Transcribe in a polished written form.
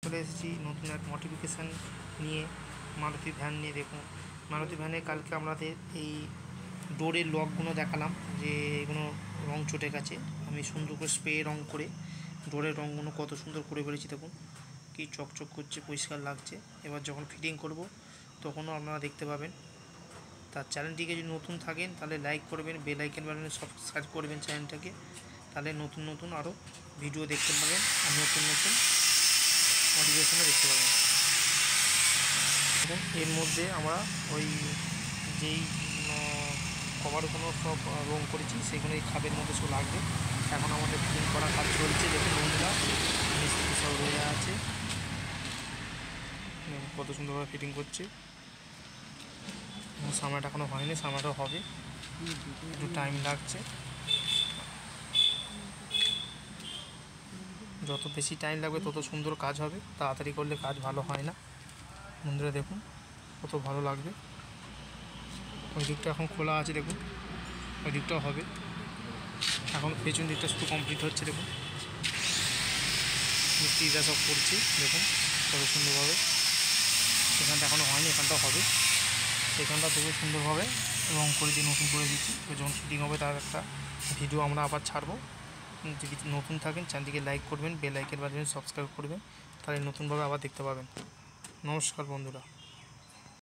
চলে এসেছি নতুন এক মডিফিকেশান নিয়ে, মারুতি ভ্যান নিয়ে। দেখুন মারুতি ভ্যানে কালকে আমাদের এই ডোরের লকগুলো দেখালাম যে এগুলো রং চটে গেছে। আমি সুন্দর করে স্প্রে রং করে ডোরের রঙগুলো কত সুন্দর করে বেরিয়েছি। দেখুন কি চকচক করছে, পরিষ্কার লাগছে। এবার যখন ফিটিং করব তখনও আপনারা দেখতে পাবেন। তার চ্যানেলটিকে যদি নতুন থাকেন তাহলে লাইক করবেন, বেল আইকন বাটনে সাবস্ক্রাইব করবেন চ্যানেলটাকে, তাহলে নতুন নতুন আরও ভিডিও দেখতে পাবেন আর নতুন নতুন মোটিভেশনও দেখতে পাবেন। এবং এর মধ্যে আমরা ওই যেই কভারগুলো সব রং করেছি সেগুলো এই খাপের মধ্যে সব লাগবে। এখন আমাদের ফিটিং করা কাজ চলছে। দেখুন বন্ধুরা, মিস্ত্রি সব রয়ে আছে, কত সুন্দরভাবে ফিটিং করছে। সামনেটা এখনও হয়নি, সামনেটাও হবে, একটু টাইম লাগছে। যত বেশি টাইম লাগবে তত সুন্দর কাজ হবে, তাড়াতাড়ি করলে কাজ ভালো হয় না। বন্ধুরা দেখুন কত ভালো লাগবে। ওই দিকটা এখন খোলা আছে, দেখুন ওই দিকটাও হবে। এখন পেছন দিকটা শুধু কমপ্লিট হচ্ছে। দেখুন মিস্ত্রিরা সব করছে, দেখুন কত সুন্দরভাবে। এখানটা এখনও হয়নি, এখানটাও হবে। এখানটা তবু সুন্দরভাবে রং করে দিয়ে নতুন করে দিচ্ছি। যখন শুটিং হবে তার একটা ভিডিও আমরা আবার ছাড়বো। যদি নতুন থাকেন চ্যানেলটিকে লাইক করবেন, বেল আইকন বাটনে সাবস্ক্রাইব করবেন, তাহলে নতুনভাবে আবার দেখতে পাবেন। নমস্কার বন্ধুরা।